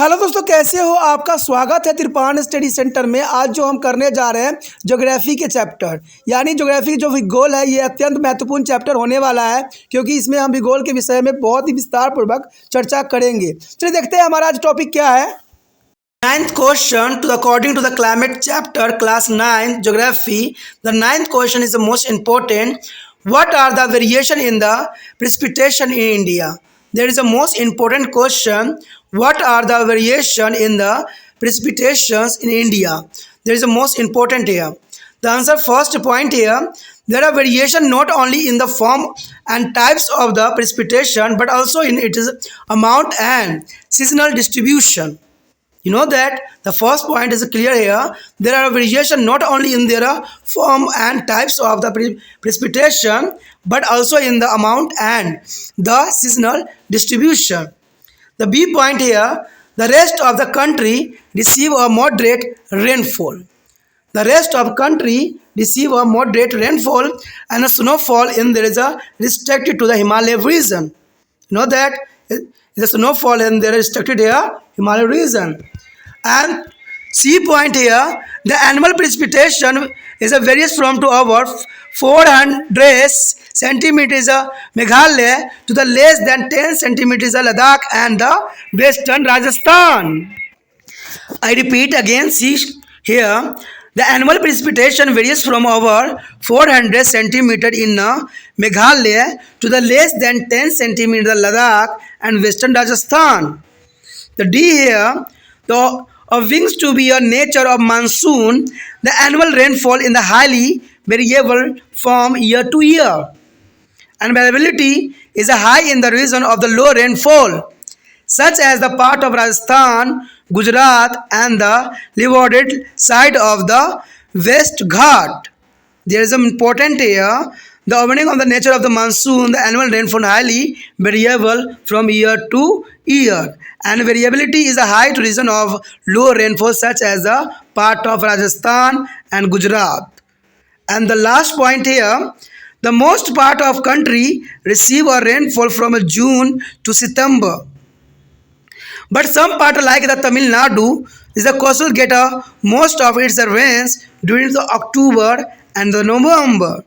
Hello दोस्तों, कैसे हो? आपका स्वागत है त्रिपाण स्टडी सेंटर में। आज जो हम करने जा रहे हैं ज्योग्राफी के चैप्टर यानी ज्योग्राफी जो भूगोल है, ये अत्यंत महत्वपूर्ण चैप्टर होने वाला है क्योंकि इसमें हम भूगोल के विषय में बहुत ही विस्तार पूर्वक चर्चा करेंगे। चलिए देखते हैं हमारा आज टॉपिक क्या है। Ninth question to according to the climate chapter class 9 geography. The ninth question is the most important. What are the variation in the precipitation in India? There is a most important question. What are the variation in the precipitations in India? There is a most important here. The answer first point here. There are variation not only in the form and types of the precipitation but also in its amount and seasonal distribution. You know that the first point is clear here. There are variation not only in their form and types of the precipitation but also in the amount and the seasonal distribution. The B point here, the rest of the country receive a moderate rainfall. The rest of country receive a moderate rainfall and a snowfall in there is a restricted to the Himalaya region. You know that the snowfall in there is restricted here Himalaya region. And C point here, the annual precipitation is a varies from to over 400 centimeters Meghalaya to the less than 10 centimeters Ladakh and the western Rajasthan. I repeat again, see here, the annual precipitation varies from over 400 centimeters in Meghalaya to the less than 10 centimeters Ladakh and western Rajasthan. The D here, the wings to be a nature of monsoon, the annual rainfall in the highly variable from year to year. And variability is a high in the region of the low rainfall, such as the part of Rajasthan, Gujarat and the leeward side of the West Ghat. There is an important here. The opening of the nature of the monsoon, the annual rainfall highly variable from year to year, and variability is a high to region of low rainfall such as the part of Rajasthan and Gujarat. And the last point here, the most part of country receive a rainfall from June to September. But some part like the Tamil Nadu is the coastal get most of its rains during the October and the November.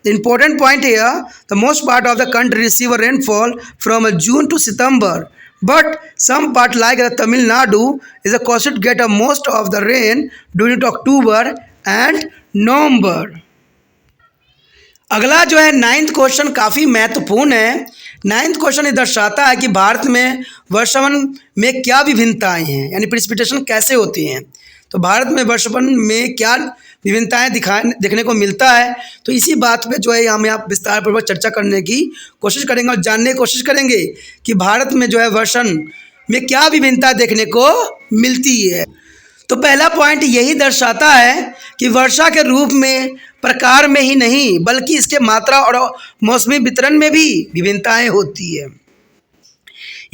The important point here, the most part of the country receive a rainfall from June to September. But some part like the Tamil Nadu is the coastal get most of the rain during October and November. अगला जो है ninth question काफ़ी महत्वपूर्ण है। Ninth question ये दर्शाता है कि भारत में वर्षावन में क्या विभिन्नताएं हैं, यानी प्रेसिपिटेशन कैसे होती हैं। तो भारत में वर्षावन में क्या विभिन्नताएं देखने को मिलता है, तो इसी बात पे जो है हम यहाँ विस्तारपूर्वक चर्चा करने की कोशिश करेंगे और जानने की कोशिश करेंगे कि भारत में जो है वर्षण में क्या विभिन्नता देखने को मिलती है। तो पहला पॉइंट यही दर्शाता है कि वर्षा के रूप में, प्रकार में ही नहीं बल्कि इसके मात्रा और मौसमी वितरण में भी विभिन्नताएं होती है।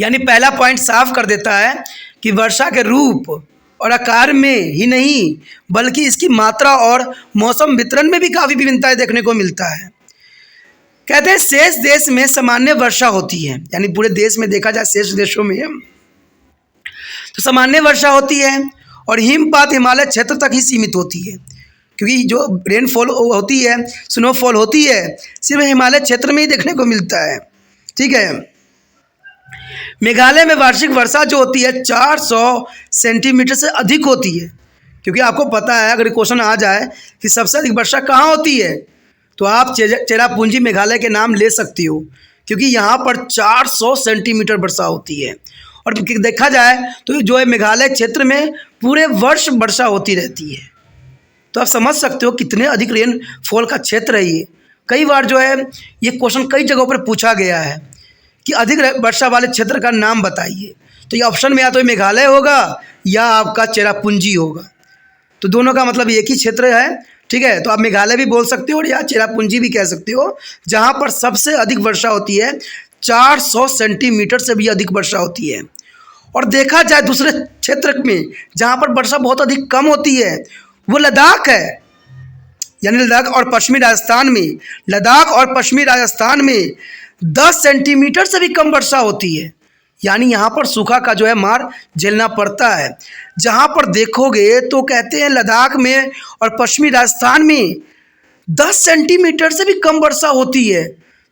यानी पहला पॉइंट साफ कर देता है कि वर्षा के रूप और आकार में ही नहीं बल्कि इसकी मात्रा और मौसम वितरण में भी काफ़ी विभिन्नताएं देखने को मिलता है। कहते हैं शेष देश में सामान्य वर्षा होती है, यानी पूरे देश में देखा जाए शेष देशों में तो सामान्य वर्षा होती है और हिमपात हिमालय क्षेत्र तक ही सीमित होती है, क्योंकि जो रेनफॉल होती है, स्नोफॉल होती है, सिर्फ हिमालय क्षेत्र में ही देखने को मिलता है। ठीक है। मेघालय में वार्षिक वर्षा जो होती है 400 सेंटीमीटर से अधिक होती है, क्योंकि आपको पता है अगर क्वेश्चन आ जाए कि सबसे अधिक वर्षा कहाँ होती है तो आप चेरापूंजी मेघालय के नाम ले सकती हो, क्योंकि यहाँ पर 400 सेंटीमीटर वर्षा होती है। और देखा जाए तो जो है मेघालय क्षेत्र में पूरे वर्ष वर्षा होती रहती है। तो आप समझ सकते हो कितने अधिक रेनफॉल का क्षेत्र है ये। कई बार जो है ये क्वेश्चन कई जगहों पर पूछा गया है कि अधिक वर्षा वाले क्षेत्र का नाम बताइए, तो ये ऑप्शन में या तो मेघालय होगा या आपका चेरापूंजी होगा। तो दोनों का मतलब एक ही क्षेत्र है। ठीक है, तो आप मेघालय भी बोल सकते हो या चेरापूंजी भी कह सकते हो, जहाँ पर सबसे अधिक वर्षा होती है 400 सेंटीमीटर से भी अधिक वर्षा होती है। और देखा जाए दूसरे क्षेत्र में जहाँ पर वर्षा बहुत अधिक कम होती है वो लद्दाख है, यानी लद्दाख और पश्चिमी राजस्थान में, लद्दाख और पश्चिमी राजस्थान में 10 सेंटीमीटर से भी कम वर्षा होती है। यानी यहाँ पर सूखा का जो है मार झेलना पड़ता है। जहाँ पर देखोगे तो कहते हैं लद्दाख में और पश्चिमी राजस्थान में 10 सेंटीमीटर से भी कम वर्षा होती है।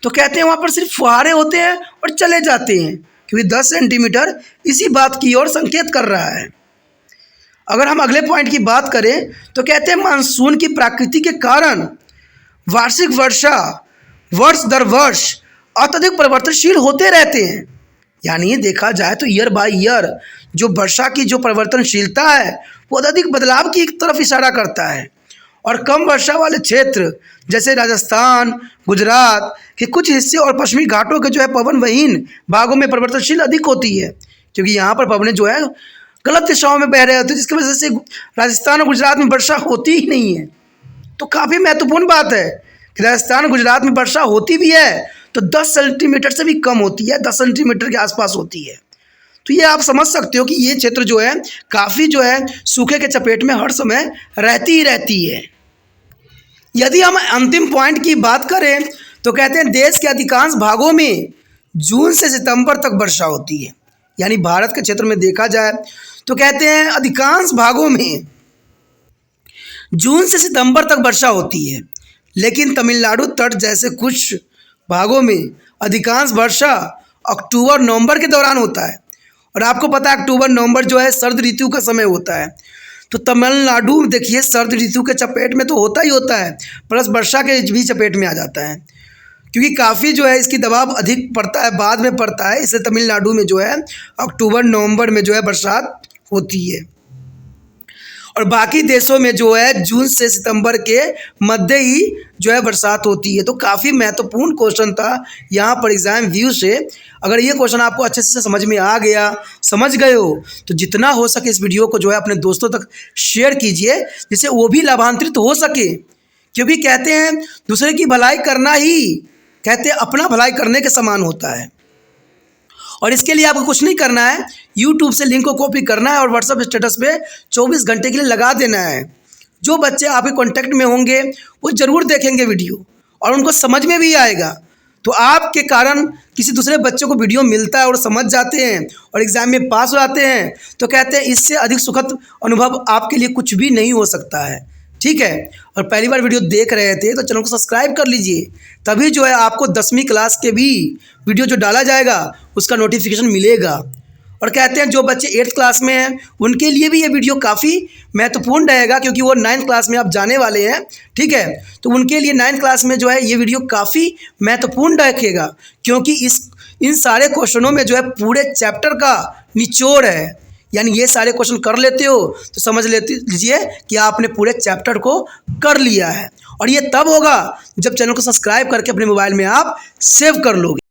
तो कहते हैं वहाँ पर सिर्फ फुहारे होते हैं और चले जाते हैं, क्योंकि 10 सेंटीमीटर इसी बात की ओर संकेत कर रहा है। अगर हम अगले पॉइंट की बात करें तो कहते हैं मानसून की प्रकृति के कारण वार्षिक वर्षा वर्ष दर वर्ष अत्यधिक परिवर्तनशील होते रहते हैं। यानी देखा जाए तो ईयर बाय ईयर जो वर्षा की जो परिवर्तनशीलता है वो अधिक बदलाव की तरफ इशारा करता है। और कम वर्षा वाले क्षेत्र जैसे राजस्थान, गुजरात के कुछ हिस्से और पश्चिमी घाटों के जो है पवन वहीन भागों में परिवर्तनशील अधिक होती है, क्योंकि यहाँ पर पवनें जो है गलत दिशाओं में बह रहे होते हैं, जिसकी वजह से राजस्थान और गुजरात में वर्षा होती ही नहीं है। तो काफ़ी महत्वपूर्ण बात है कि राजस्थान गुजरात में वर्षा होती भी है तो 10 सेंटीमीटर से भी कम होती है, 10 सेंटीमीटर के आसपास होती है। तो ये आप समझ सकते हो कि ये क्षेत्र जो है काफ़ी जो है सूखे के चपेट में हर समय रहती ही रहती है। यदि हम अंतिम पॉइंट की बात करें तो कहते हैं देश के अधिकांश भागों में जून से सितंबर तक वर्षा होती है। यानी भारत के क्षेत्र में देखा जाए तो कहते हैं अधिकांश भागों में जून से सितंबर तक वर्षा होती है, लेकिन तमिलनाडु तट जैसे कुछ भागों में अधिकांश वर्षा अक्टूबर नवंबर के दौरान होता है। और आपको पता है अक्टूबर नवंबर जो है सर्द ऋतु का समय होता है। तो तमिलनाडु देखिए सर्द ऋतु के चपेट में तो होता ही होता है, प्लस वर्षा के भी चपेट में आ जाता है, क्योंकि काफ़ी जो है इसकी दबाव अधिक पड़ता है, बाद में पड़ता है। इसलिए तमिलनाडु में जो है अक्टूबर नवंबर में जो है बरसात होती है। और बाकी देशों में जो है जून से सितंबर के मध्य ही जो है बरसात होती है। तो काफ़ी महत्वपूर्ण क्वेश्चन था यहाँ पर एग्जाम व्यू से। अगर ये क्वेश्चन आपको अच्छे से समझ में आ गया, समझ गए हो, तो जितना हो सके इस वीडियो को जो है अपने दोस्तों तक शेयर कीजिए, जिससे वो भी लाभान्वित हो सके। क्योंकि कहते हैं दूसरे की भलाई करना ही कहते हैं अपना भलाई करने के समान होता है। और इसके लिए आपको कुछ नहीं करना है, यूट्यूब से लिंक को कॉपी करना है और व्हाट्सएप स्टेटस पे 24 घंटे के लिए लगा देना है। जो बच्चे आपके कांटेक्ट में होंगे वो ज़रूर देखेंगे वीडियो और उनको समझ में भी आएगा। तो आपके कारण किसी दूसरे बच्चे को वीडियो मिलता है और समझ जाते हैं और एग्ज़ाम में पास हो जाते हैं। तो कहते हैं इससे अधिक सुखद अनुभव आपके लिए कुछ भी नहीं हो सकता है। ठीक है, और पहली बार वीडियो देख रहे थे तो चैनल को सब्सक्राइब कर लीजिए, तभी जो है आपको 10वीं क्लास के भी वीडियो जो डाला जाएगा उसका नोटिफिकेशन मिलेगा। और कहते हैं जो बच्चे 8th क्लास में हैं उनके लिए भी ये वीडियो काफ़ी महत्वपूर्ण रहेगा, क्योंकि वो 9th क्लास में आप जाने वाले हैं। ठीक है, तो उनके लिए 9th क्लास में जो है ये वीडियो काफ़ी महत्वपूर्ण रखेगा, क्योंकि इन सारे क्वेश्चनों में जो है पूरे चैप्टर का निचोड़ है। यानी ये सारे क्वेश्चन कर लेते हो तो समझ लीजिए कि आपने पूरे चैप्टर को कर लिया है। और ये तब होगा जब चैनल को सब्सक्राइब करके अपने मोबाइल में आप सेव कर लोगे।